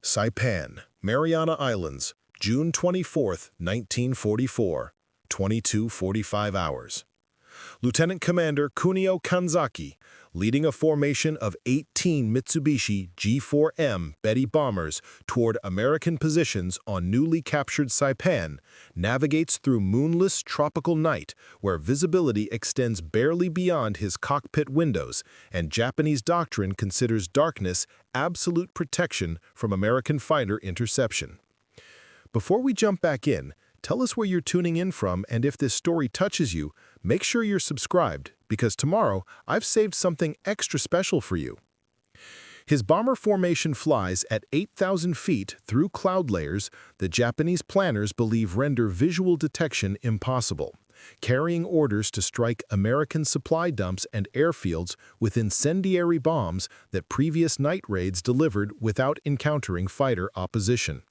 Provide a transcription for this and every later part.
Saipan, Mariana Islands, June 24, 1944, 22:45 hours. Lieutenant Commander Kunio Kanzaki, leading a formation of 18 Mitsubishi G4M Betty bombers toward American positions on newly captured Saipan, navigates through moonless tropical night where visibility extends barely beyond his cockpit windows, and Japanese doctrine considers darkness absolute protection from American fighter interception. Before we jump back in, tell us where you're tuning in from, and if this story touches you, make sure you're subscribed, because tomorrow I've saved something extra special for you. His bomber formation flies at 8,000 feet through cloud layers the Japanese planners believe render visual detection impossible, carrying orders to strike American supply dumps and airfields with incendiary bombs that previous night raids delivered without encountering fighter opposition.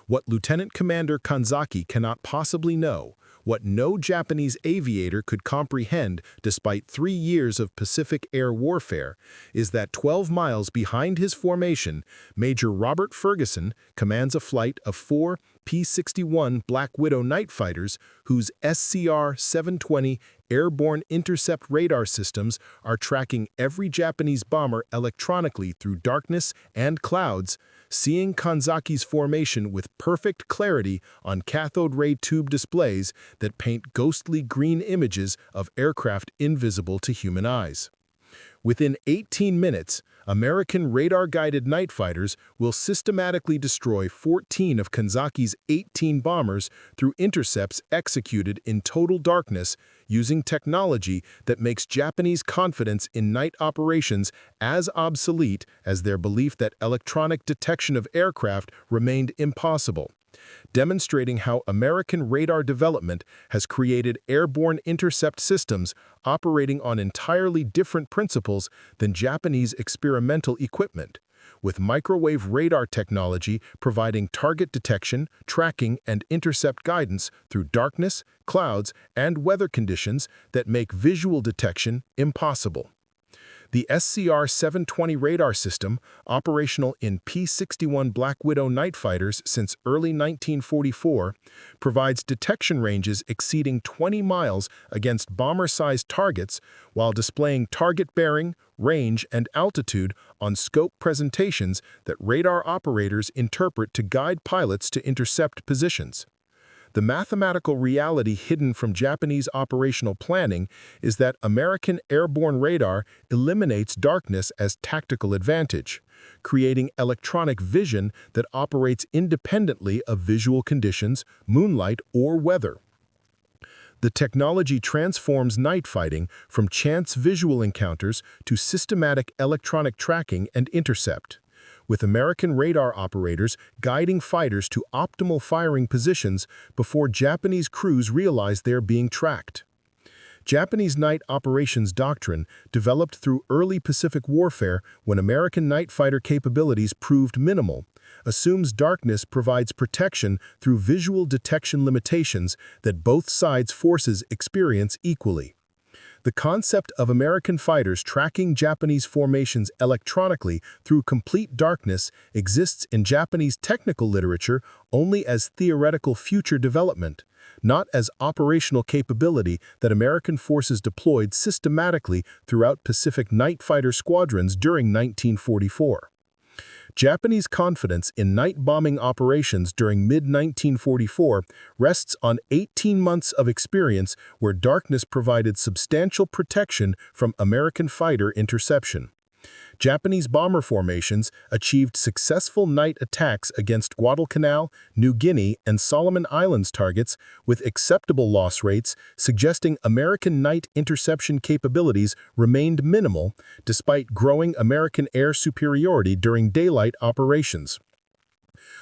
What Lieutenant Commander Kanzaki cannot possibly know, what no Japanese aviator could comprehend despite 3 years of Pacific air warfare, is that 12 miles behind his formation, Major Robert Ferguson commands a flight of 4 P-61 Black Widow night fighters whose SCR-720 airborne intercept radar systems are tracking every Japanese bomber electronically through darkness and clouds, seeing Kanzaki's formation with perfect clarity on cathode ray tube displays that paint ghostly green images of aircraft invisible to human eyes. Within 18 minutes, American radar-guided night fighters will systematically destroy 14 of Kanzaki's 18 bombers through intercepts executed in total darkness using technology that makes Japanese confidence in night operations as obsolete as their belief that electronic detection of aircraft remained impossible, demonstrating how American radar development has created airborne intercept systems operating on entirely different principles than Japanese experimental equipment, with microwave radar technology providing target detection, tracking, and intercept guidance through darkness, clouds, and weather conditions that make visual detection impossible. The SCR-720 radar system, operational in P-61 Black Widow night fighters since early 1944, provides detection ranges exceeding 20 miles against bomber-sized targets while displaying target bearing, range, and altitude on scope presentations that radar operators interpret to guide pilots to intercept positions. The mathematical reality hidden from Japanese operational planning is that American airborne radar eliminates darkness as tactical advantage, creating electronic vision that operates independently of visual conditions, moonlight, or weather. The technology transforms night fighting from chance visual encounters to systematic electronic tracking and intercept, with American radar operators guiding fighters to optimal firing positions before Japanese crews realize they're being tracked. Japanese night operations doctrine, developed through early Pacific warfare when American night fighter capabilities proved minimal, assumes darkness provides protection through visual detection limitations that both sides' forces experience equally. The concept of American fighters tracking Japanese formations electronically through complete darkness exists in Japanese technical literature only as theoretical future development, not as operational capability that American forces deployed systematically throughout Pacific night fighter squadrons during 1944. Japanese confidence in night bombing operations during mid-1944 rests on 18 months of experience where darkness provided substantial protection from American fighter interception. Japanese bomber formations achieved successful night attacks against Guadalcanal, New Guinea, and Solomon Islands targets with acceptable loss rates, suggesting American night interception capabilities remained minimal despite growing American air superiority during daylight operations.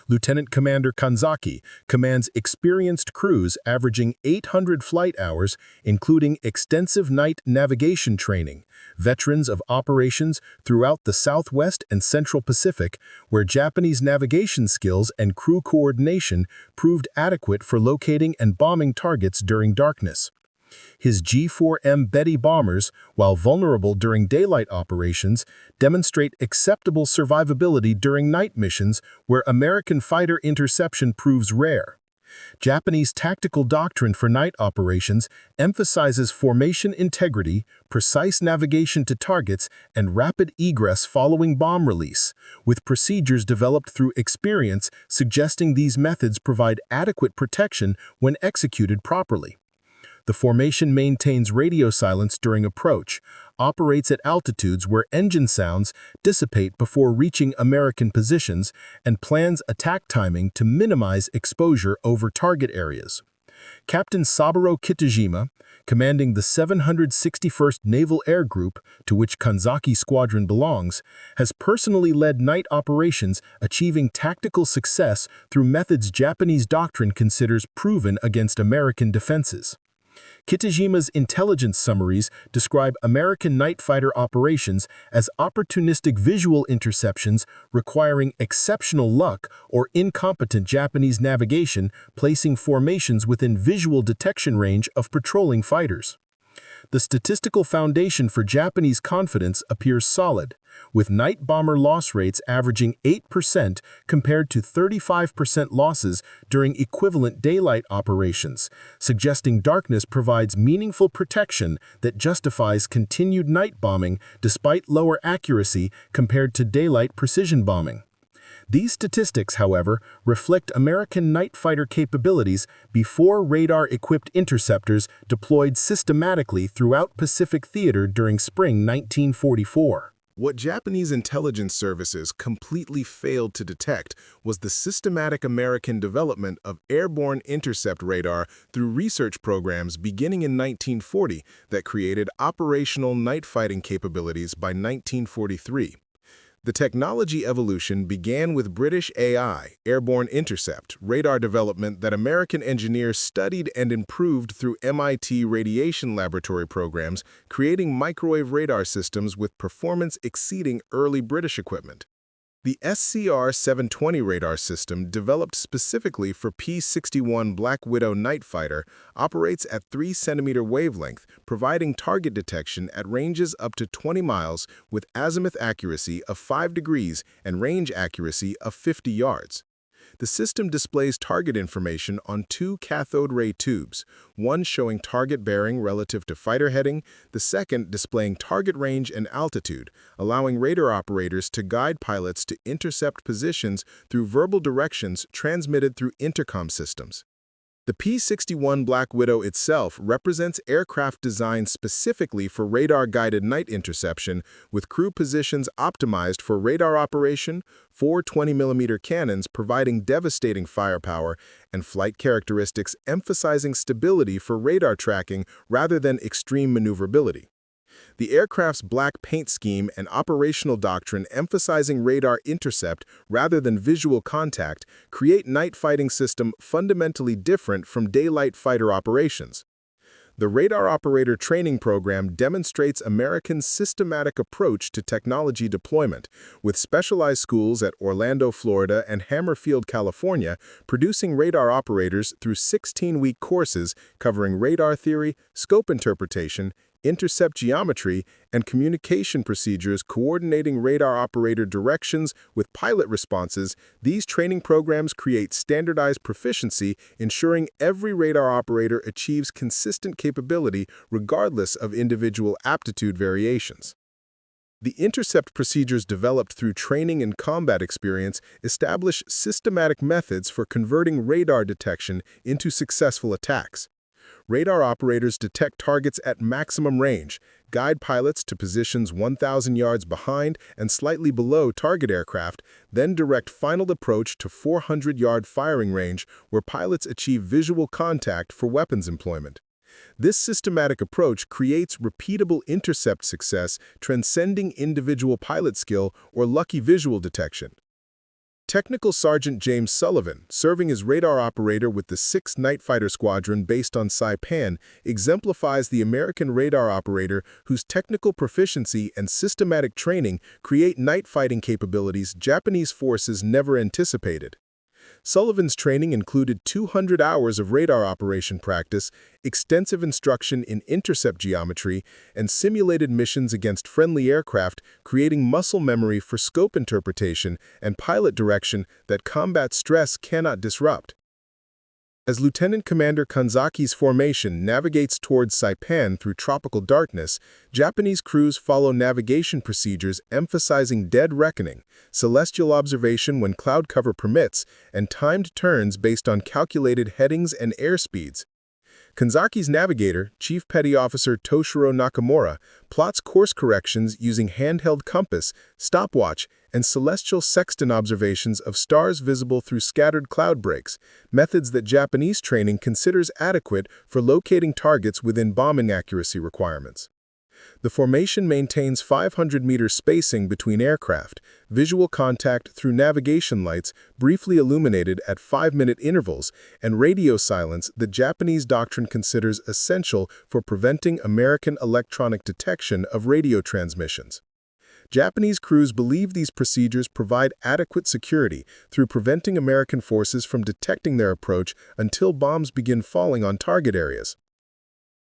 Lieutenant Commander Kanzaki commands experienced crews averaging 800 flight hours, including extensive night navigation training, veterans of operations throughout the Southwest and Central Pacific, where Japanese navigation skills and crew coordination proved adequate for locating and bombing targets during darkness. His G-4M Betty bombers, while vulnerable during daylight operations, demonstrate acceptable survivability during night missions where American fighter interception proves rare. Japanese tactical doctrine for night operations emphasizes formation integrity, precise navigation to targets, and rapid egress following bomb release, with procedures developed through experience suggesting these methods provide adequate protection when executed properly. The formation maintains radio silence during approach, operates at altitudes where engine sounds dissipate before reaching American positions, and plans attack timing to minimize exposure over target areas. Captain Saburo Kitajima, commanding the 761st Naval Air Group, to which Kanzaki Squadron belongs, has personally led night operations, achieving tactical success through methods Japanese doctrine considers proven against American defenses. Kitajima's intelligence summaries describe American night fighter operations as opportunistic visual interceptions requiring exceptional luck or incompetent Japanese navigation, placing formations within visual detection range of patrolling fighters. The statistical foundation for Japanese confidence appears solid, with night bomber loss rates averaging 8% compared to 35% losses during equivalent daylight operations, suggesting darkness provides meaningful protection that justifies continued night bombing despite lower accuracy compared to daylight precision bombing. These statistics, however, reflect American night fighter capabilities before radar-equipped interceptors deployed systematically throughout Pacific Theater during spring 1944. What Japanese intelligence services completely failed to detect was the systematic American development of airborne intercept radar through research programs beginning in 1940 that created operational night fighting capabilities by 1943. The technology evolution began with British AI, airborne intercept, radar development that American engineers studied and improved through MIT radiation laboratory programs, creating microwave radar systems with performance exceeding early British equipment. The SCR-720 radar system, developed specifically for P-61 Black Widow night fighter, operates at 3 cm wavelength, providing target detection at ranges up to 20 miles with azimuth accuracy of 5 degrees and range accuracy of 50 yards. The system displays target information on 2 cathode ray tubes, one showing target bearing relative to fighter heading, the second displaying target range and altitude, allowing radar operators to guide pilots to intercept positions through verbal directions transmitted through intercom systems. The P-61 Black Widow itself represents aircraft designed specifically for radar-guided night interception, with crew positions optimized for radar operation, 4 20mm cannons providing devastating firepower, and flight characteristics emphasizing stability for radar tracking rather than extreme maneuverability. The aircraft's black paint scheme and operational doctrine emphasizing radar intercept rather than visual contact create night fighting system fundamentally different from daylight fighter operations. The Radar Operator Training Program demonstrates Americans' systematic approach to technology deployment, with specialized schools at Orlando, Florida and Hammerfield, California, producing radar operators through 16-week courses covering radar theory, scope interpretation, intercept geometry, and communication procedures coordinating radar operator directions with pilot responses. These training programs create standardized proficiency, ensuring every radar operator achieves consistent capability regardless of individual aptitude variations. The intercept procedures developed through training and combat experience establish systematic methods for converting radar detection into successful attacks. Radar operators detect targets at maximum range, guide pilots to positions 1,000 yards behind and slightly below target aircraft, then direct final approach to 400-yard firing range where pilots achieve visual contact for weapons employment. This systematic approach creates repeatable intercept success, transcending individual pilot skill or lucky visual detection. Technical Sergeant James Sullivan, serving as radar operator with the 6th Night Fighter Squadron based on Saipan, exemplifies the American radar operator whose technical proficiency and systematic training create night fighting capabilities Japanese forces never anticipated. Sullivan's training included 200 hours of radar operation practice, extensive instruction in intercept geometry, and simulated missions against friendly aircraft, creating muscle memory for scope interpretation and pilot direction that combat stress cannot disrupt. As Lieutenant Commander Kanzaki's formation navigates towards Saipan through tropical darkness, Japanese crews follow navigation procedures emphasizing dead reckoning, celestial observation when cloud cover permits, and timed turns based on calculated headings and airspeeds. Kanzaki's navigator, Chief Petty Officer Toshiro Nakamura, plots course corrections using handheld compass, stopwatch, and celestial sextant observations of stars visible through scattered cloud breaks, methods that Japanese training considers adequate for locating targets within bombing accuracy requirements. The formation maintains 500-meter spacing between aircraft, visual contact through navigation lights briefly illuminated at 5-minute intervals, and radio silence that Japanese doctrine considers essential for preventing American electronic detection of radio transmissions. Japanese crews believe these procedures provide adequate security through preventing American forces from detecting their approach until bombs begin falling on target areas.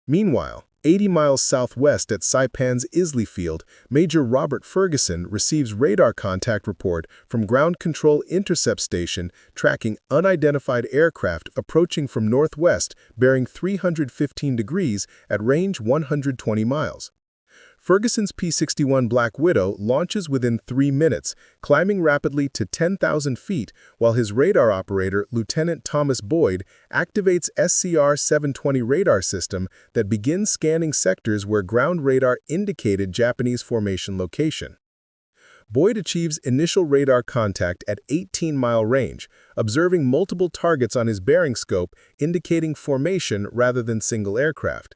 Meanwhile, 80 miles southwest at Saipan's Isley Field, Major Robert Ferguson receives radar contact report from Ground Control Intercept Station tracking unidentified aircraft approaching from northwest bearing 315 degrees at range 120 miles. Ferguson's P-61 Black Widow launches within 3 minutes, climbing rapidly to 10,000 feet, while his radar operator, Lieutenant Thomas Boyd, activates SCR-720 radar system that begins scanning sectors where ground radar indicated Japanese formation location. Boyd achieves initial radar contact at 18-mile range, observing multiple targets on his bearing scope indicating formation rather than single aircraft.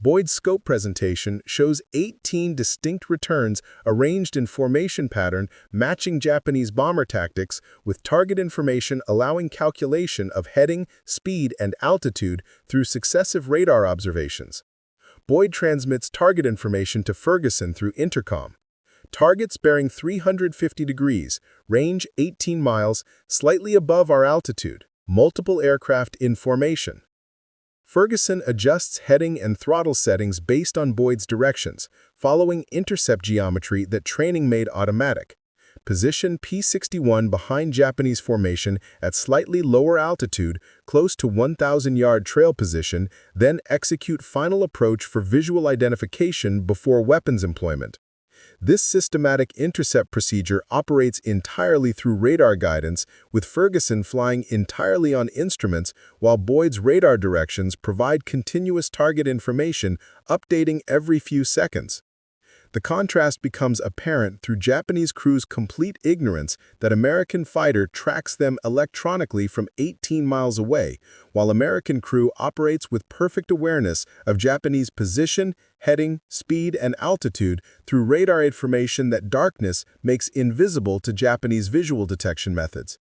Boyd's scope presentation shows 18 distinct returns arranged in formation pattern matching Japanese bomber tactics, with target information allowing calculation of heading, speed, and altitude through successive radar observations. Boyd transmits target information to Ferguson through intercom. Targets bearing 350 degrees, range 18 miles, slightly above our altitude, multiple aircraft in formation. Ferguson adjusts heading and throttle settings based on Boyd's directions, following intercept geometry that training made automatic. Position P-61 behind Japanese formation at slightly lower altitude, close to 1,000-yard trail position, then execute final approach for visual identification before weapons employment. This systematic intercept procedure operates entirely through radar guidance, with Ferguson flying entirely on instruments, while Boyd's radar directions provide continuous target information, updating every few seconds. The contrast becomes apparent through Japanese crews' complete ignorance that American fighter tracks them electronically from 18 miles away, while American crew operates with perfect awareness of Japanese position, heading, speed, and altitude through radar information that darkness makes invisible to Japanese visual detection methods.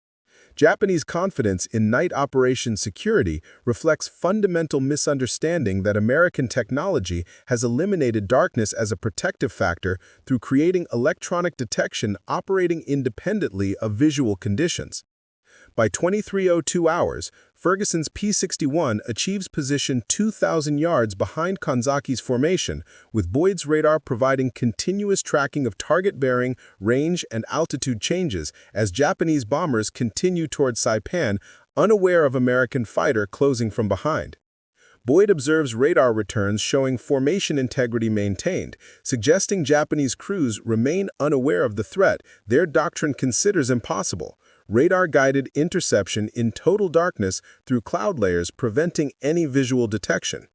Japanese confidence in night operation security reflects fundamental misunderstanding that American technology has eliminated darkness as a protective factor through creating electronic detection operating independently of visual conditions. By 23:02 hours, Ferguson's P-61 achieves position 2,000 yards behind Kanzaki's formation, with Boyd's radar providing continuous tracking of target bearing, range, and altitude changes as Japanese bombers continue toward Saipan, unaware of American fighter closing from behind. Boyd observes radar returns showing formation integrity maintained, suggesting Japanese crews remain unaware of the threat their doctrine considers impossible. Radar-guided interception in total darkness through cloud layers preventing any visual detection.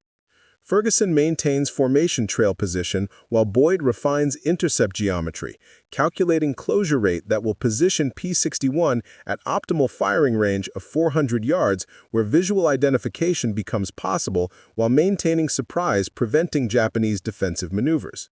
Ferguson maintains formation trail position while Boyd refines intercept geometry, calculating closure rate that will position P-61 at optimal firing range of 400 yards where visual identification becomes possible while maintaining surprise preventing Japanese defensive maneuvers.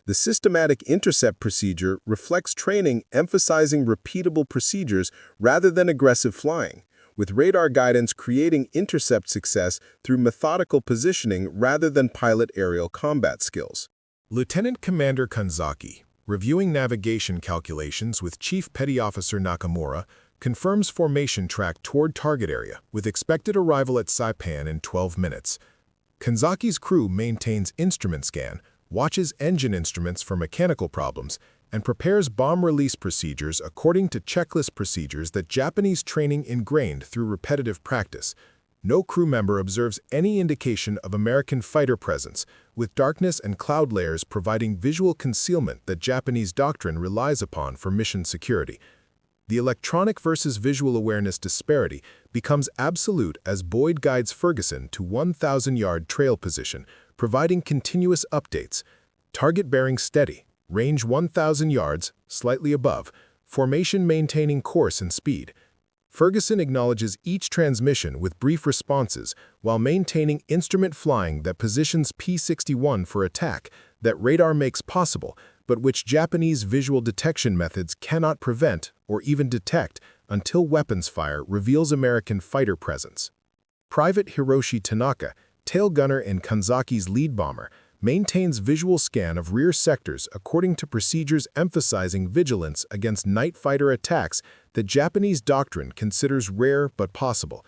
The systematic intercept procedure reflects training emphasizing repeatable procedures rather than aggressive flying, with radar guidance creating intercept success through methodical positioning rather than pilot aerial combat skills. Lieutenant Commander Kanzaki, reviewing navigation calculations with Chief Petty Officer Nakamura, confirms formation track toward target area, with expected arrival at Saipan in 12 minutes. Kanzaki's crew maintains instrument scan, watches engine instruments for mechanical problems, and prepares bomb release procedures according to checklist procedures that Japanese training ingrained through repetitive practice. No crew member observes any indication of American fighter presence, with darkness and cloud layers providing visual concealment that Japanese doctrine relies upon for mission security. The electronic versus visual awareness disparity becomes absolute as Boyd guides Ferguson to 1,000-yard trail position, providing continuous updates. Target bearing steady, range 1,000 yards, slightly above, formation maintaining course and speed. Ferguson acknowledges each transmission with brief responses while maintaining instrument flying that positions P-61 for attack that radar makes possible, but which Japanese visual detection methods cannot prevent or even detect until weapons fire reveals American fighter presence. Private Hiroshi Tanaka, tail gunner in Kanzaki's lead bomber, maintains visual scan of rear sectors according to procedures emphasizing vigilance against night fighter attacks that Japanese doctrine considers rare but possible.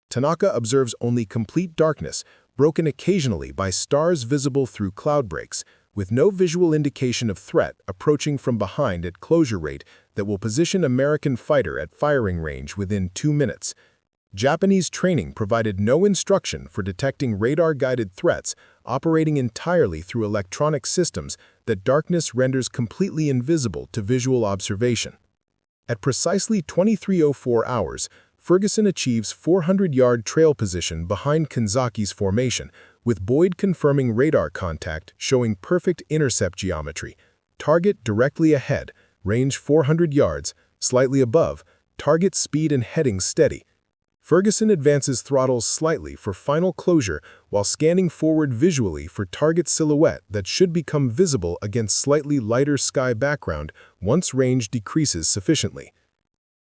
Tanaka observes only complete darkness, broken occasionally by stars visible through cloud breaks, with no visual indication of threat approaching from behind at closure rate that will position American fighter at firing range within 2 minutes. Japanese training provided no instruction for detecting radar-guided threats, operating entirely through electronic systems that darkness renders completely invisible to visual observation. At precisely 23:04 hours, Ferguson achieves 400-yard trail position behind Kanzaki's formation, with Boyd confirming radar contact showing perfect intercept geometry. Target directly ahead, range 400 yards, slightly above, target speed and heading steady. Ferguson advances throttles slightly for final closure while scanning forward visually for target silhouette that should become visible against slightly lighter sky background once range decreases sufficiently.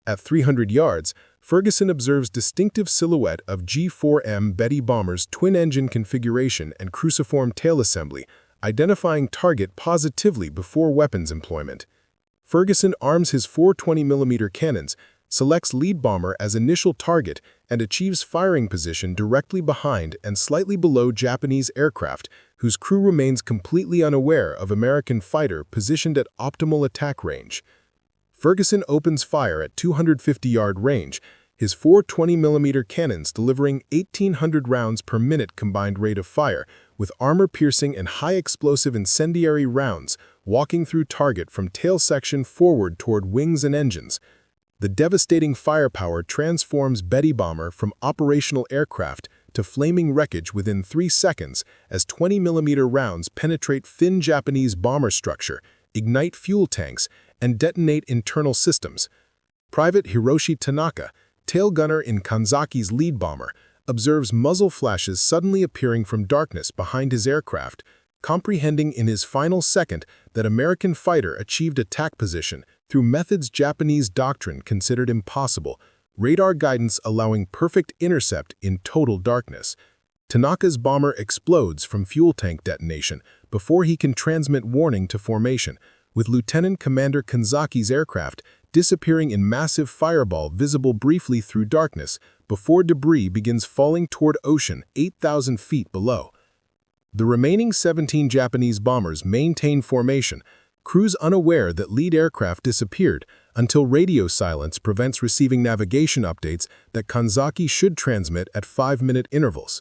At 300 yards, Ferguson observes distinctive silhouette of G4M Betty bomber's twin-engine configuration and cruciform tail assembly, identifying target positively before weapons employment. Ferguson arms his 420mm cannons, selects lead bomber as initial target, and achieves firing position directly behind and slightly below Japanese aircraft, whose crew remains completely unaware of American fighter positioned at optimal attack range. Ferguson opens fire at 250-yard range, his 420mm cannons delivering 1,800 rounds per minute combined rate of fire, with armor-piercing and high-explosive incendiary rounds walking through target from tail section forward toward wings and engines. The devastating firepower transforms Betty bomber from operational aircraft to flaming wreckage within 3 seconds as 20mm rounds penetrate thin Japanese bomber structure, ignite fuel tanks, and detonate internal systems. Private Hiroshi Tanaka, tail gunner in Kanzaki's lead bomber, observes muzzle flashes suddenly appearing from darkness behind his aircraft, comprehending in his final second that American fighter achieved attack position through methods Japanese doctrine considered impossible, radar guidance allowing perfect intercept in total darkness. Tanaka's bomber explodes from fuel tank detonation before he can transmit warning to formation, with Lieutenant Commander Kanzaki's aircraft disappearing in massive fireball visible briefly through darkness before debris begins falling toward ocean 8,000 feet below. The remaining 17 Japanese bombers maintain formation, crews unaware that lead aircraft disappeared until radio silence prevents receiving navigation updates that Kanzaki should transmit at 5-minute intervals.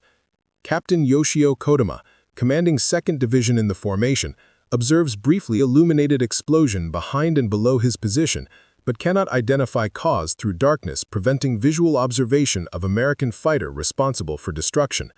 Captain Yoshio Kodama, commanding 2nd Division in the formation, observes briefly illuminated explosion behind and below his position, but cannot identify cause through darkness, preventing visual observation of American fighter responsible for destruction.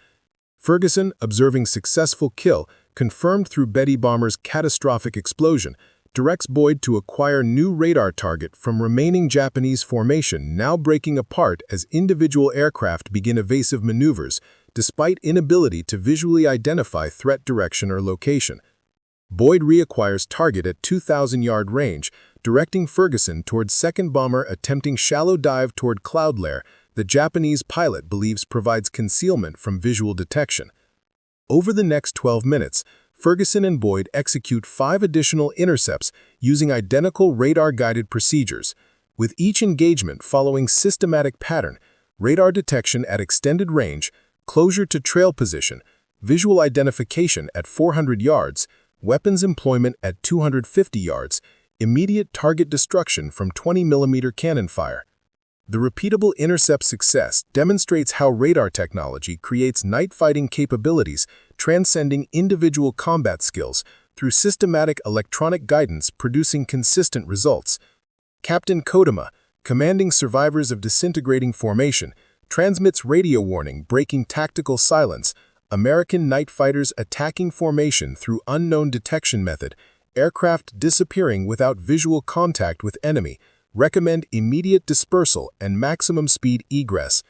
Ferguson, observing successful kill, confirmed through Betty bomber's catastrophic explosion, directs Boyd to acquire new radar target from remaining Japanese formation now breaking apart as individual aircraft begin evasive maneuvers, despite inability to visually identify threat direction or location. Boyd reacquires target at 2,000-yard range, directing Ferguson towards 2nd bomber attempting shallow dive toward cloud layer the Japanese pilot believes provides concealment from visual detection. Over the next 12 minutes, Ferguson and Boyd execute 5 additional intercepts using identical radar-guided procedures. with each engagement following systematic pattern: radar detection at extended range, closure to trail position, visual identification at 400 yards, weapons employment at 250 yards, immediate target destruction from 20mm cannon fire. The repeatable intercept success demonstrates how radar technology creates night fighting capabilities transcending individual combat skills through systematic electronic guidance producing consistent results. Captain Kodama, commanding survivors of disintegrating formation, transmits radio warning breaking tactical silence. American night fighters attacking formation through unknown detection method, aircraft disappearing without visual contact with enemy. Recommend immediate dispersal and maximum speed egress.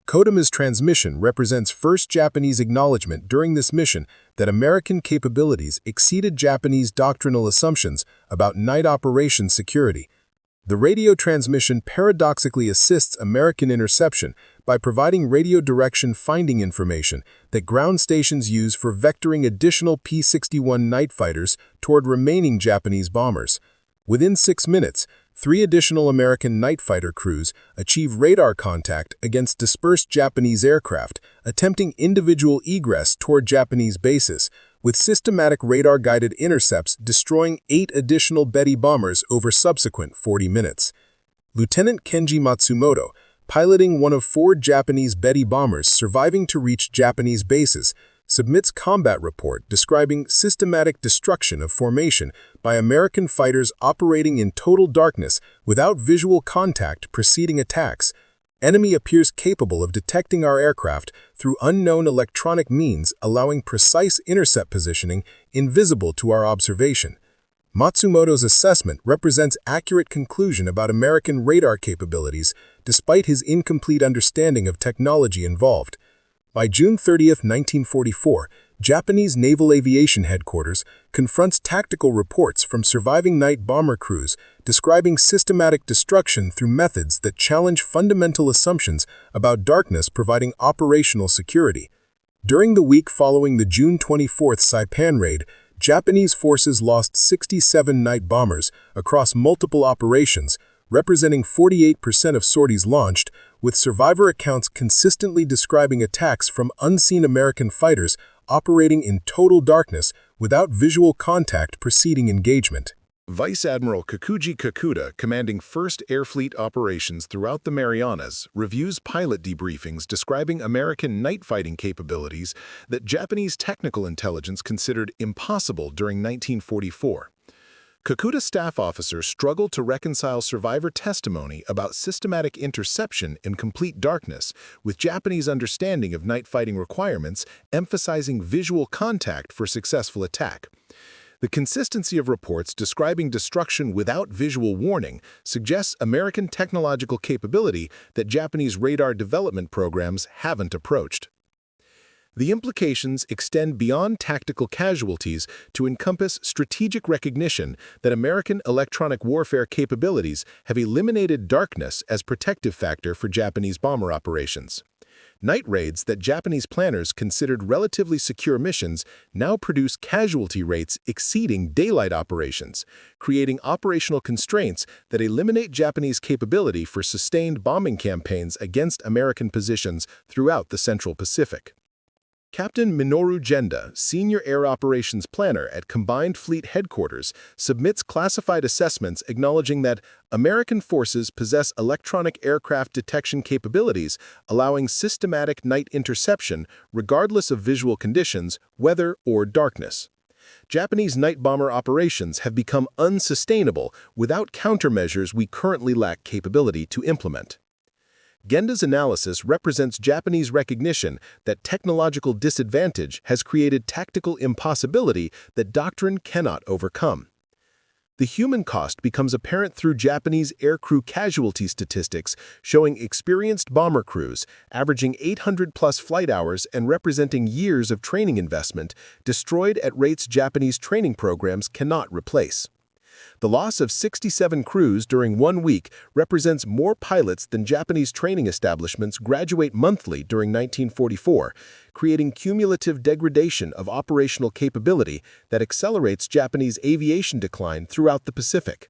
Kodama's transmission represents first Japanese acknowledgement during this mission that American capabilities exceeded Japanese doctrinal assumptions about night operation security. The radio transmission paradoxically assists American interception by providing radio direction finding information that ground stations use for vectoring additional P-61 night fighters toward remaining Japanese bombers. Within 6 minutes, 3 additional American night fighter crews achieve radar contact against dispersed Japanese aircraft, attempting individual egress toward Japanese bases, with systematic radar-guided intercepts destroying 8 additional Betty bombers over subsequent 40 minutes. Lieutenant Kenji Matsumoto, piloting one of 4 Japanese Betty bombers surviving to reach Japanese bases, submits combat report describing systematic destruction of formation by American fighters operating in total darkness without visual contact preceding attacks. Enemy appears capable of detecting our aircraft through unknown electronic means, allowing precise intercept positioning invisible to our observation. Matsumoto's assessment represents accurate conclusion about American radar capabilities despite his incomplete understanding of technology involved. By June 30, 1944, Japanese Naval Aviation Headquarters confronts tactical reports from surviving night bomber crews describing systematic destruction through methods that challenge fundamental assumptions about darkness providing operational security. During the week following the June 24 Saipan raid, Japanese forces lost 67 night bombers across multiple operations, representing 48% of sorties launched, with survivor accounts consistently describing attacks from unseen American fighters operating in total darkness without visual contact preceding engagement. Vice Admiral Kakuji Kakuda, commanding 1st Air Fleet operations throughout the Marianas, reviews pilot debriefings describing American night fighting capabilities that Japanese technical intelligence considered impossible during 1944. Kakuda staff officers struggled to reconcile survivor testimony about systematic interception in complete darkness with Japanese understanding of night fighting requirements, emphasizing visual contact for successful attack. The consistency of reports describing destruction without visual warning suggests American technological capability that Japanese radar development programs haven't approached. The implications extend beyond tactical casualties to encompass strategic recognition that American electronic warfare capabilities have eliminated darkness as protective factor for Japanese bomber operations. Night raids that Japanese planners considered relatively secure missions now produce casualty rates exceeding daylight operations, creating operational constraints that eliminate Japanese capability for sustained bombing campaigns against American positions throughout the Central Pacific. Captain Minoru Genda, Senior Air Operations Planner at Combined Fleet Headquarters, submits classified assessments acknowledging that American forces possess electronic aircraft detection capabilities, allowing systematic night interception regardless of visual conditions, weather, or darkness. Japanese night bomber operations have become unsustainable without countermeasures we currently lack capability to implement. Genda's analysis represents Japanese recognition that technological disadvantage has created tactical impossibility that doctrine cannot overcome. The human cost becomes apparent through Japanese aircrew casualty statistics showing experienced bomber crews, averaging 800-plus flight hours and representing years of training investment, destroyed at rates Japanese training programs cannot replace. The loss of 67 crews during 1 week represents more pilots than Japanese training establishments graduate monthly during 1944, creating cumulative degradation of operational capability that accelerates Japanese aviation decline throughout the Pacific.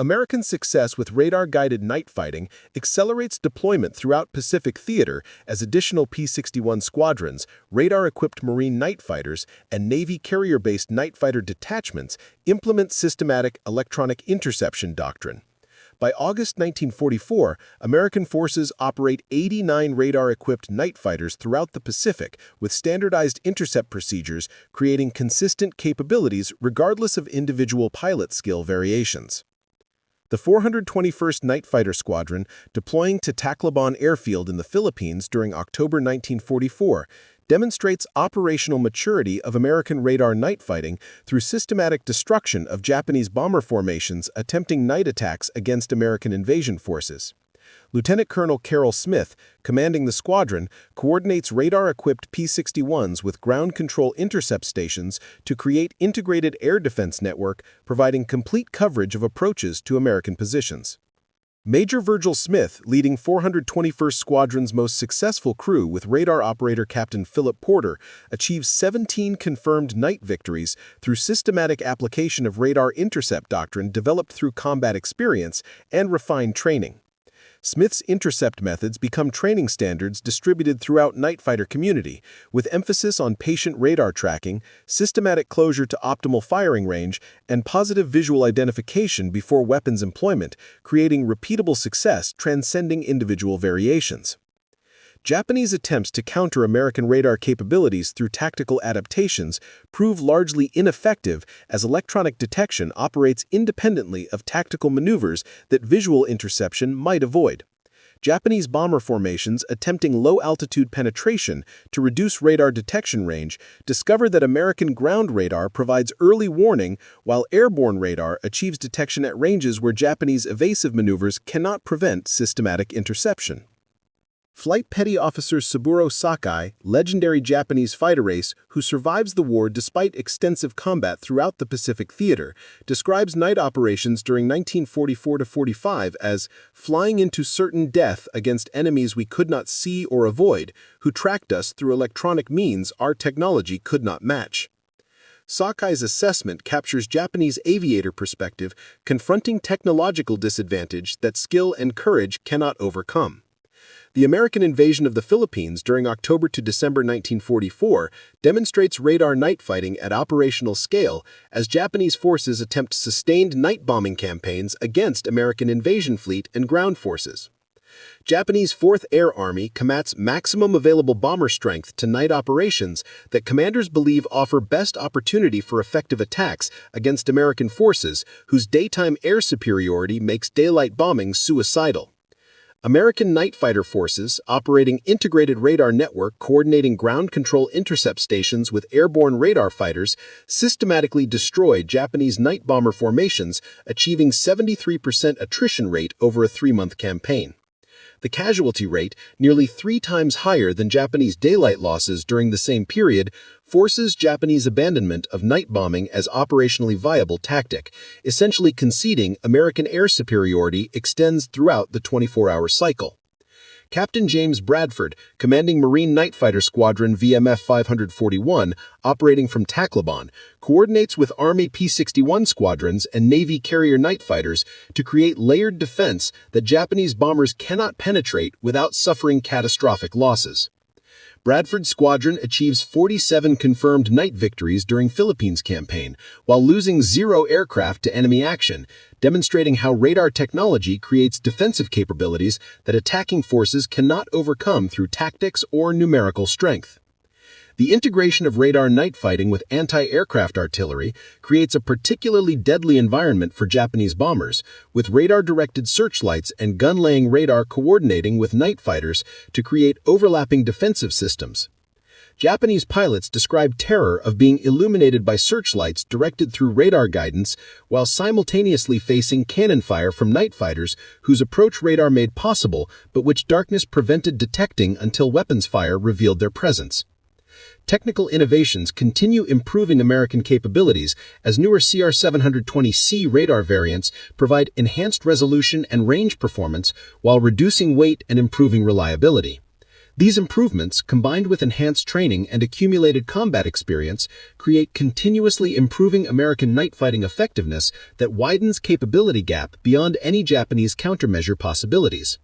American success with radar-guided night fighting accelerates deployment throughout Pacific Theater as additional P-61 squadrons, radar-equipped Marine night fighters, and Navy carrier-based night fighter detachments implement systematic electronic interception doctrine. By August 1944, American forces operate 89 radar-equipped night fighters throughout the Pacific with standardized intercept procedures, creating consistent capabilities regardless of individual pilot skill variations. The 421st Night Fighter Squadron, deploying to Tacloban Airfield in the Philippines during October 1944, demonstrates operational maturity of American radar night fighting through systematic destruction of Japanese bomber formations attempting night attacks against American invasion forces. Lieutenant Colonel Carroll Smith, commanding the squadron, coordinates radar-equipped P-61s with ground control intercept stations to create integrated air defense network, providing complete coverage of approaches to American positions. Major Virgil Smith, leading 421st Squadron's most successful crew with radar operator Captain Philip Porter, achieves 17 confirmed night victories through systematic application of radar intercept doctrine developed through combat experience and refined training. Smith's intercept methods become training standards distributed throughout night fighter community, with emphasis on patient radar tracking, systematic closure to optimal firing range, and positive visual identification before weapons employment, creating repeatable success transcending individual variations. Japanese attempts to counter American radar capabilities through tactical adaptations prove largely ineffective as electronic detection operates independently of tactical maneuvers that visual interception might avoid. Japanese bomber formations attempting low-altitude penetration to reduce radar detection range discover that American ground radar provides early warning while airborne radar achieves detection at ranges where Japanese evasive maneuvers cannot prevent systematic interception. Flight Petty Officer Saburo Sakai, legendary Japanese fighter ace who survives the war despite extensive combat throughout the Pacific Theater, describes night operations during 1944-45 as flying into certain death against enemies we could not see or avoid, who tracked us through electronic means our technology could not match. Sakai's assessment captures Japanese aviator perspective, confronting technological disadvantage that skill and courage cannot overcome. The American invasion of the Philippines during October to December 1944 demonstrates radar night fighting at operational scale as Japanese forces attempt sustained night bombing campaigns against American invasion fleet and ground forces. Japanese 4th Air Army commits maximum available bomber strength to night operations that commanders believe offer best opportunity for effective attacks against American forces whose daytime air superiority makes daylight bombing suicidal. American night fighter forces, operating integrated radar network coordinating ground control intercept stations with airborne radar fighters, systematically destroyed Japanese night bomber formations, achieving 73% attrition rate over a 3-month campaign. The casualty rate, nearly 3 times higher than Japanese daylight losses during the same period, forces Japanese abandonment of night bombing as operationally viable tactic, essentially conceding American air superiority extends throughout the 24-hour cycle. Captain James Bradford, commanding Marine Night Fighter Squadron VMF 541, operating from Tacloban, coordinates with Army P-61 squadrons and Navy carrier night fighters to create layered defense that Japanese bombers cannot penetrate without suffering catastrophic losses. Bradford's squadron achieves 47 confirmed night victories during Philippines campaign, while losing 0 aircraft to enemy action, demonstrating how radar technology creates defensive capabilities that attacking forces cannot overcome through tactics or numerical strength. The integration of radar night fighting with anti-aircraft artillery creates a particularly deadly environment for Japanese bombers, with radar-directed searchlights and gun-laying radar coordinating with night fighters to create overlapping defensive systems. Japanese pilots describe terror of being illuminated by searchlights directed through radar guidance while simultaneously facing cannon fire from night fighters whose approach radar made possible but which darkness prevented detecting until weapons fire revealed their presence. Technical innovations continue improving American capabilities as newer CR-720C radar variants provide enhanced resolution and range performance while reducing weight and improving reliability. These improvements, combined with enhanced training and accumulated combat experience, create continuously improving American night fighting effectiveness that widens capability gap beyond any Japanese countermeasure possibilities.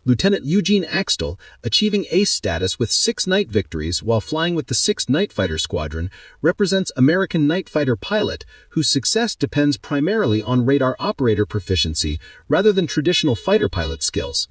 Lieutenant Eugene Axtell, achieving ace status with 6 night victories while flying with the 6th Night Fighter Squadron, represents American night fighter pilot whose success depends primarily on radar operator proficiency rather than traditional fighter pilot skills.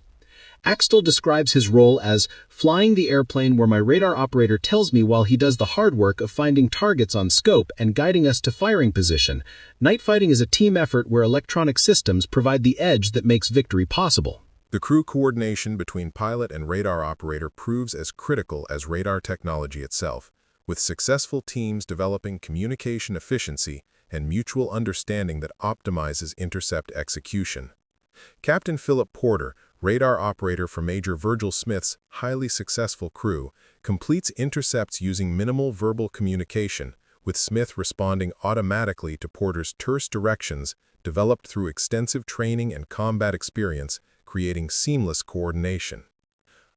Axtell describes his role as flying the airplane where my radar operator tells me while he does the hard work of finding targets on scope and guiding us to firing position. Night fighting is a team effort where electronic systems provide the edge that makes victory possible. The crew coordination between pilot and radar operator proves as critical as radar technology itself, with successful teams developing communication efficiency and mutual understanding that optimizes intercept execution. Captain Philip Porter, radar operator for Major Virgil Smith's highly successful crew, completes intercepts using minimal verbal communication, with Smith responding automatically to Porter's terse directions developed through extensive training and combat experience, creating seamless coordination.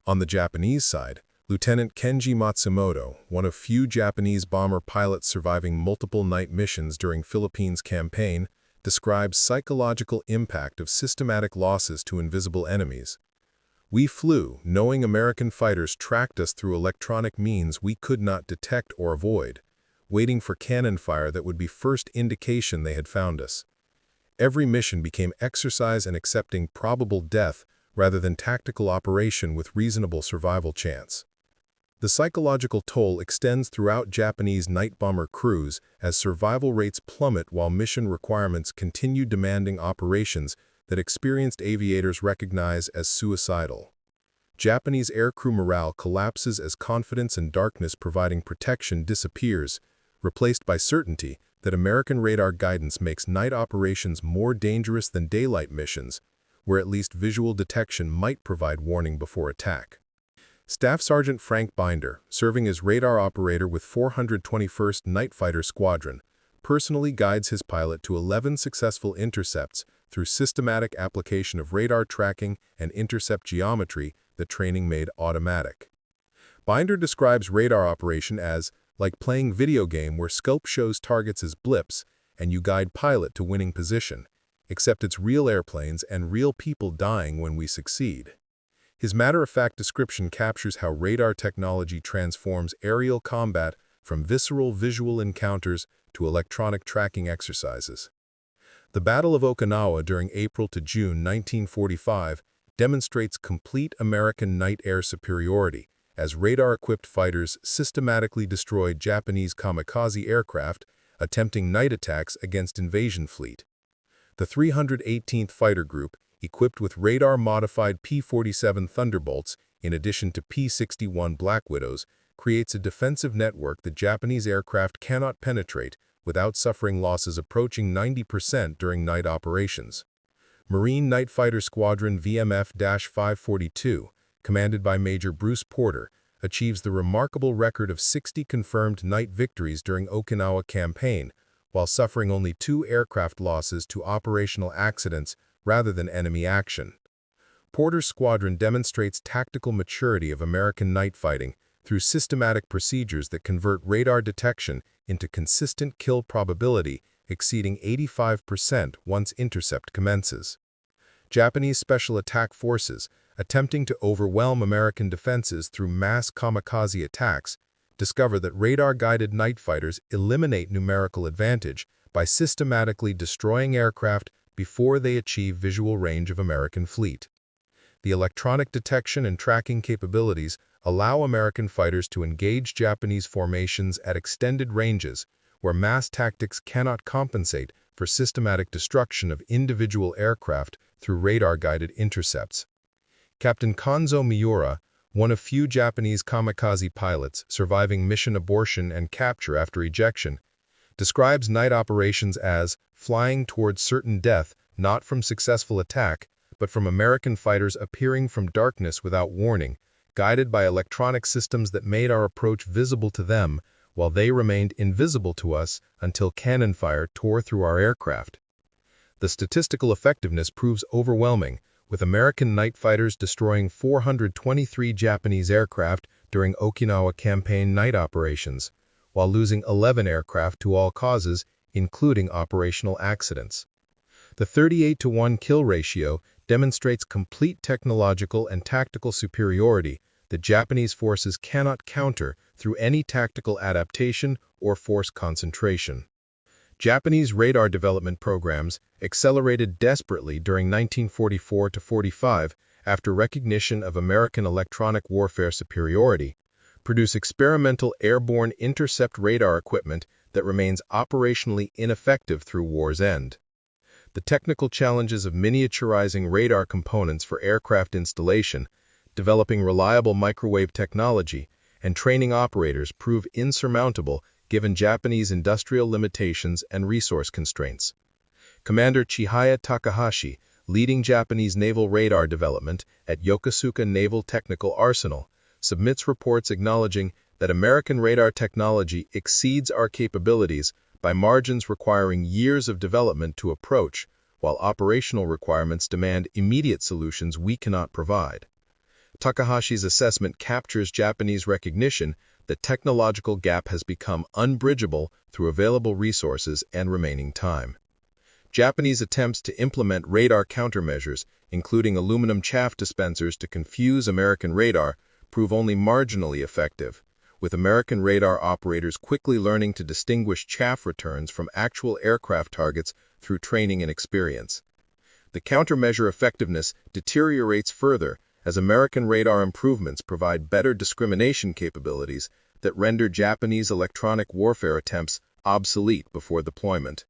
On the Japanese side, Lieutenant Kenji Matsumoto, one of few Japanese bomber pilots surviving multiple night missions during Philippines campaign, describes psychological impact of systematic losses to invisible enemies. We flew, knowing American fighters tracked us through electronic means we could not detect or avoid, waiting for cannon fire that would be first indication they had found us. Every mission became exercise in accepting probable death rather than tactical operation with reasonable survival chance. The psychological toll extends throughout Japanese night bomber crews as survival rates plummet while mission requirements continue demanding operations that experienced aviators recognize as suicidal. Japanese aircrew morale collapses as confidence and darkness providing protection disappears, replaced by certainty that American radar guidance makes night operations more dangerous than daylight missions, where at least visual detection might provide warning before attack. Staff Sergeant Frank Binder, serving as radar operator with 421st Night Fighter Squadron, personally guides his pilot to 11 successful intercepts through systematic application of radar tracking and intercept geometry that training made automatic. Binder describes radar operation as like playing video game where scope shows targets as blips and you guide pilot to winning position, except it's real airplanes and real people dying when we succeed. His matter-of-fact description captures how radar technology transforms aerial combat from visceral visual encounters to electronic tracking exercises. The Battle of Okinawa during April to June 1945 demonstrates complete American night air superiority, as radar-equipped fighters systematically destroyed Japanese kamikaze aircraft attempting night attacks against invasion fleet. The 318th Fighter Group, equipped with radar-modified P-47 Thunderbolts in addition to P-61 Black Widows, creates a defensive network that Japanese aircraft cannot penetrate without suffering losses approaching 90% during night operations. Marine Night Fighter Squadron VMF-542, commanded by Major Bruce Porter, achieves the remarkable record of 60 confirmed night victories during Okinawa campaign, while suffering only 2 aircraft losses to operational accidents rather than enemy action. Porter's squadron demonstrates tactical maturity of American night fighting through systematic procedures that convert radar detection into consistent kill probability exceeding 85% once intercept commences. Japanese Special Attack Forces, attempting to overwhelm American defenses through mass kamikaze attacks, discover that radar-guided night fighters eliminate numerical advantage by systematically destroying aircraft before they achieve visual range of American fleet. The electronic detection and tracking capabilities allow American fighters to engage Japanese formations at extended ranges where mass tactics cannot compensate for systematic destruction of individual aircraft through radar-guided intercepts. Captain Kanzo Miura, one of few Japanese kamikaze pilots surviving mission abortion and capture after ejection, describes night operations as flying towards certain death not from successful attack, but from American fighters appearing from darkness without warning, guided by electronic systems that made our approach visible to them while they remained invisible to us until cannon fire tore through our aircraft. The statistical effectiveness proves overwhelming, with American night fighters destroying 423 Japanese aircraft during Okinawa campaign night operations, while losing 11 aircraft to all causes, including operational accidents. The 38-to-1 kill ratio demonstrates complete technological and tactical superiority that Japanese forces cannot counter through any tactical adaptation or force concentration. Japanese radar development programs accelerated desperately during 1944-45 after recognition of American electronic warfare superiority, produce experimental airborne intercept radar equipment that remains operationally ineffective through war's end. The technical challenges of miniaturizing radar components for aircraft installation, developing reliable microwave technology, and training operators prove insurmountable given Japanese industrial limitations and resource constraints. Commander Chihaya Takahashi, leading Japanese naval radar development at Yokosuka Naval Technical Arsenal, submits reports acknowledging that American radar technology exceeds our capabilities by margins requiring years of development to approach, while operational requirements demand immediate solutions we cannot provide. Takahashi's assessment captures Japanese recognition that technological gap has become unbridgeable through available resources and remaining time. Japanese attempts to implement radar countermeasures, including aluminum chaff dispensers to confuse American radar, prove only marginally effective, with American radar operators quickly learning to distinguish chaff returns from actual aircraft targets through training and experience. The countermeasure effectiveness deteriorates further as American radar improvements provide better discrimination capabilities that render Japanese electronic warfare attempts obsolete before deployment.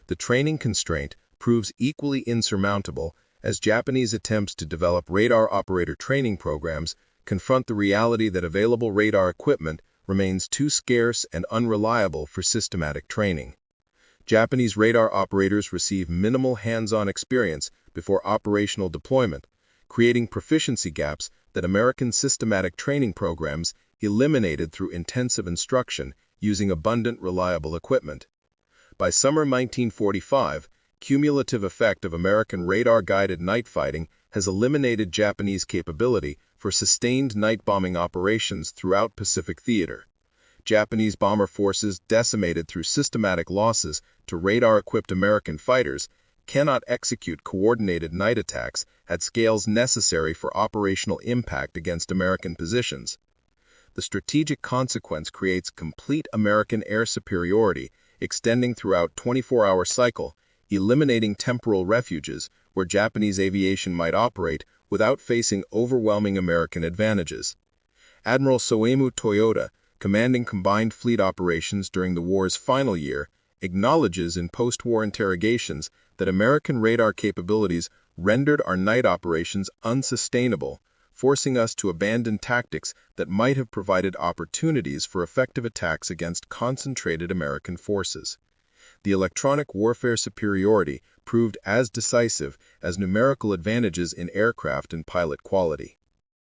The training constraint proves equally insurmountable as Japanese attempts to develop radar operator training programs confront the reality that available radar equipment remains too scarce and unreliable for systematic training. Japanese radar operators receive minimal hands-on experience before operational deployment, creating proficiency gaps that American systematic training programs eliminated through intensive instruction using abundant, reliable equipment. By summer 1945, cumulative effect of American radar-guided night fighting has eliminated Japanese capability for sustained night bombing operations throughout Pacific Theater. Japanese bomber forces decimated through systematic losses to radar-equipped American fighters cannot execute coordinated night attacks at scales necessary for operational impact against American positions. The strategic consequence creates complete American air superiority extending throughout 24-hour cycle, eliminating temporal refuges where Japanese aviation might operate without facing overwhelming American advantages. Admiral Soemu Toyota, commanding combined fleet operations during the war's final year, acknowledges in post-war interrogations that American radar capabilities rendered our night operations unsustainable, forcing us to abandon tactics that might have provided opportunities for effective attacks against concentrated American forces. The electronic warfare superiority proved as decisive as numerical advantages in aircraft and pilot quality.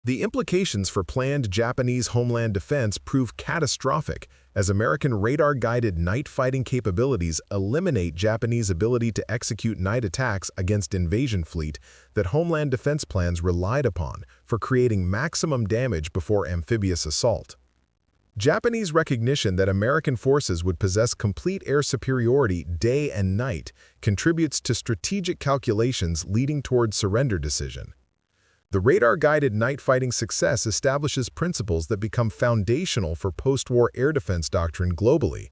The implications for planned Japanese homeland defense prove catastrophic as American radar-guided night fighting capabilities eliminate Japanese ability to execute night attacks against invasion fleet that homeland defense plans relied upon for creating maximum damage before amphibious assault. Japanese recognition that American forces would possess complete air superiority day and night contributes to strategic calculations leading toward surrender decision. The radar-guided night fighting success establishes principles that become foundational for post-war air defense doctrine globally,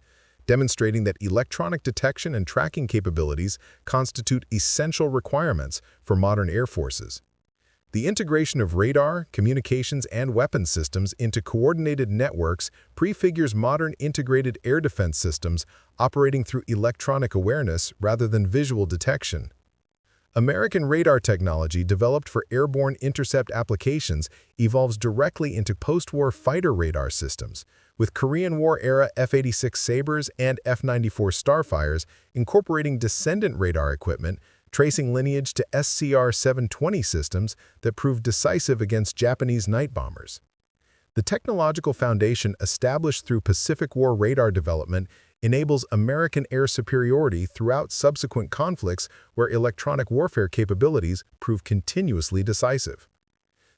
demonstrating that electronic detection and tracking capabilities constitute essential requirements for modern air forces. The integration of radar, communications, and weapons systems into coordinated networks prefigures modern integrated air defense systems operating through electronic awareness rather than visual detection. American radar technology developed for airborne intercept applications evolves directly into post-war fighter radar systems, with Korean War-era F-86 Sabres and F-94 Starfires incorporating descendant radar equipment, tracing lineage to SCR-720 systems that proved decisive against Japanese night bombers. The technological foundation established through Pacific War radar development enables American air superiority throughout subsequent conflicts where electronic warfare capabilities prove continuously decisive.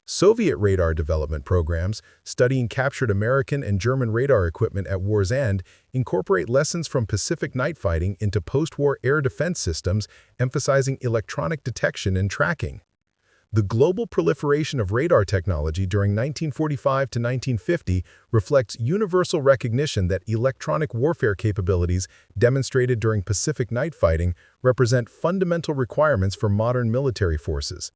Soviet radar development programs, studying captured American and German radar equipment at war's end, incorporate lessons from Pacific night fighting into post-war air defense systems, emphasizing electronic detection and tracking. The global proliferation of radar technology during 1945 to 1950 reflects universal recognition that electronic warfare capabilities demonstrated during Pacific night fighting represent fundamental requirements for modern military forces.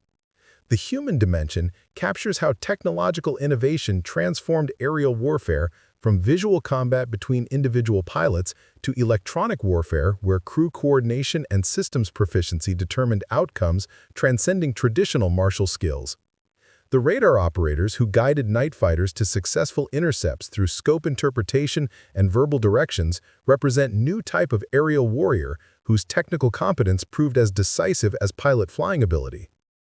The human dimension captures how technological innovation transformed aerial warfare from visual combat between individual pilots to electronic warfare where crew coordination and systems proficiency determined outcomes transcending traditional martial skills. The radar operators who guided night fighters to successful intercepts through scope interpretation and verbal directions represent new type of aerial warrior whose technical competence proved as decisive as pilot flying ability.